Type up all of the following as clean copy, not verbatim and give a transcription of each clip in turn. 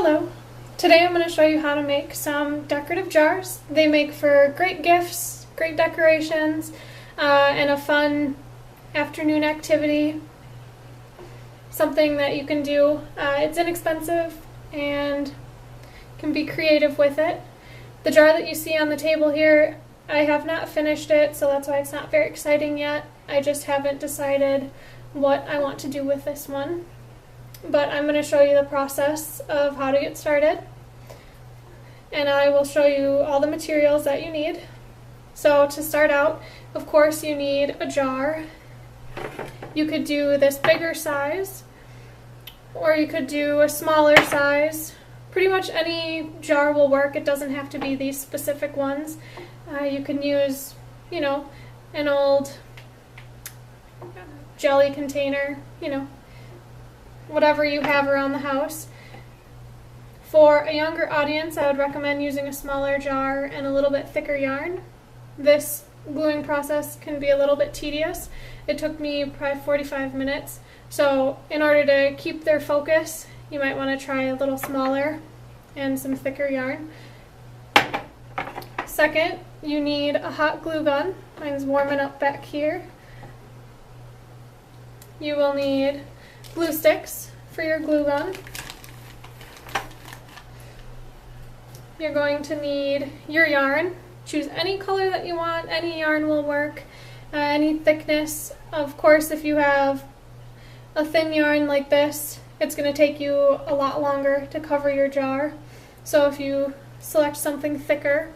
Hello! Today I'm going to show you how to make some decorative jars. They make for great gifts, great decorations, and a fun afternoon activity. Something that you can do. It's inexpensive and can be creative with it. The jar that you see on the table here, I have not finished it, so that's why it's not very exciting yet. I just haven't decided what I want to do with this one. But I'm going to show you the process of how to get started. And I will show you all the materials that you need. So to start out, of course, you need a jar. You could do this bigger size, or you could do a smaller size. Pretty much any jar will work. It doesn't have to be these specific ones. You can use, an old jelly container, whatever you have around the house. For a younger audience, I would recommend using a smaller jar and a little bit thicker yarn. This gluing process can be a little bit tedious. It took me probably 45 minutes. So in order to keep their focus, you might want to try a little smaller and some thicker yarn. Second, you need a hot glue gun. Mine's warming up back here. You will need glue sticks for your glue gun. You're going to need your yarn. Choose any color that you want. Any yarn will work. Any thickness. Of course, if you have a thin yarn like this, it's going to take you a lot longer to cover your jar. So if you select something thicker,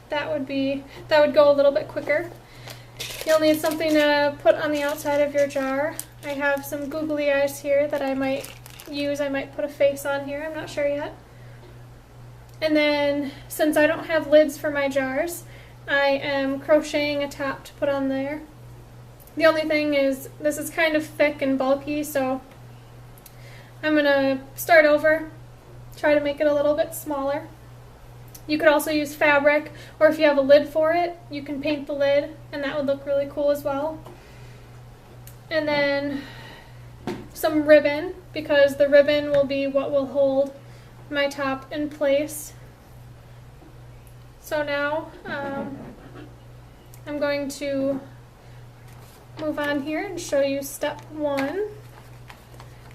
that would go a little bit quicker. You'll need something to put on the outside of your jar. I have some googly eyes here that I might use. I might put a face on here. I'm not sure yet. And then, since I don't have lids for my jars, I am crocheting a top to put on there. The only thing is, this is kind of thick and bulky, so I'm going to start over, try to make it a little bit smaller. You could also use fabric, or if you have a lid for it, you can paint the lid, and that would look really cool as well. And then some ribbon, because the ribbon will be what will hold my top in place. So now I'm going to move on here and show you step one.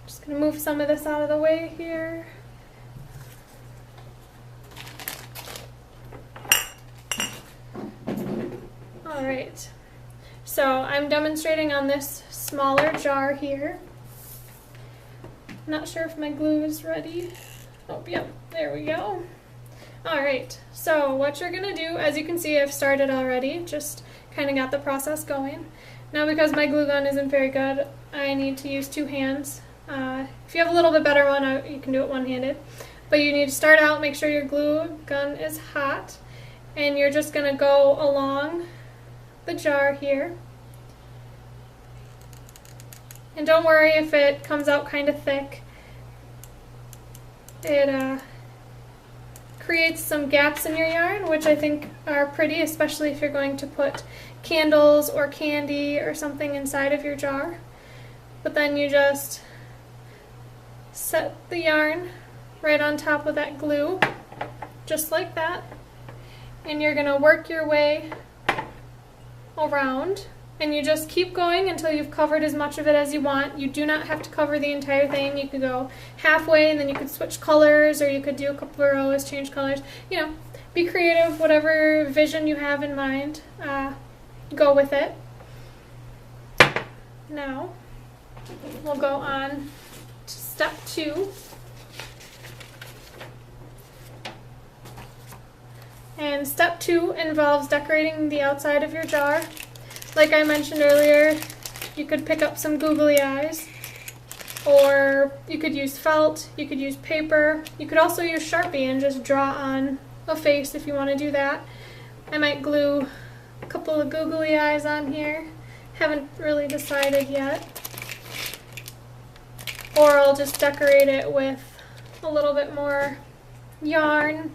Just going to move some of this out of the way here. Alright, so I'm demonstrating on this smaller jar here. Not sure if my glue is ready. Oh, yep, there we go. Alright, so what you're going to do, as you can see, I've started already, just kind of got the process going. Now because my glue gun isn't very good, I need to use two hands. If you have a little bit better one, you can do it one-handed. But you need to start out, make sure your glue gun is hot, and you're just going to go along the jar here. And don't worry if it comes out kind of thick. It creates some gaps in your yarn, which I think are pretty, especially if you're going to put candles or candy or something inside of your jar. But then you just set the yarn right on top of that glue, just like that. And you're going to work your way around, and you just keep going until you've covered as much of it as you want. You do not have to cover the entire thing. You could go halfway and then you could switch colors, or you could do a couple of rows, change colors. Be creative, whatever vision you have in mind, go with it. Now, we'll go on to step two. And step two involves decorating the outside of your jar. Like I mentioned earlier, you could pick up some googly eyes, or you could use felt, you could use paper, you could also use Sharpie and just draw on a face if you want to do that. I might glue a couple of googly eyes on here, haven't really decided yet. Or I'll just decorate it with a little bit more yarn.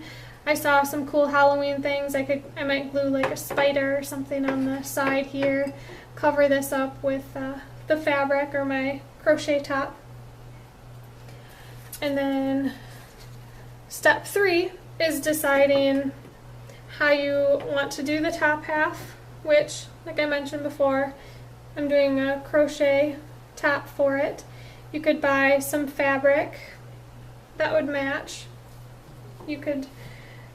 I saw some cool Halloween things. I might glue like a spider or something on the side here, cover this up with the fabric or my crochet top. And then Step 3 is deciding how you want to do the top half, which, like I mentioned before, I'm doing a crochet top for it. You could buy some fabric that would match. You could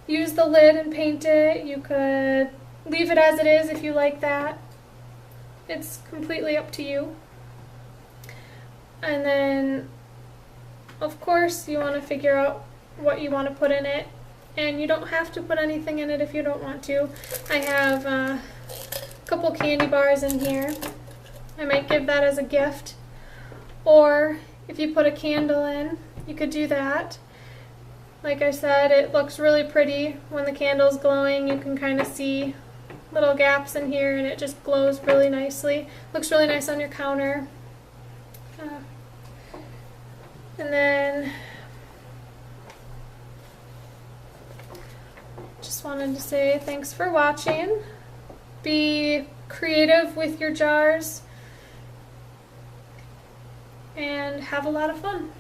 use the lid and paint it. You could leave it as it is if you like that. It's completely up to you. And then, of course, you want to figure out what you want to put in it. And you don't have to put anything in it if you don't want to. I have a couple candy bars in here. I might give that as a gift. Or if you put a candle in, you could do that. Like I said, it looks really pretty when the candle's glowing. You can kind of see little gaps in here and it just glows really nicely. Looks really nice on your counter. And then just wanted to say thanks for watching. Be creative with your jars and have a lot of fun.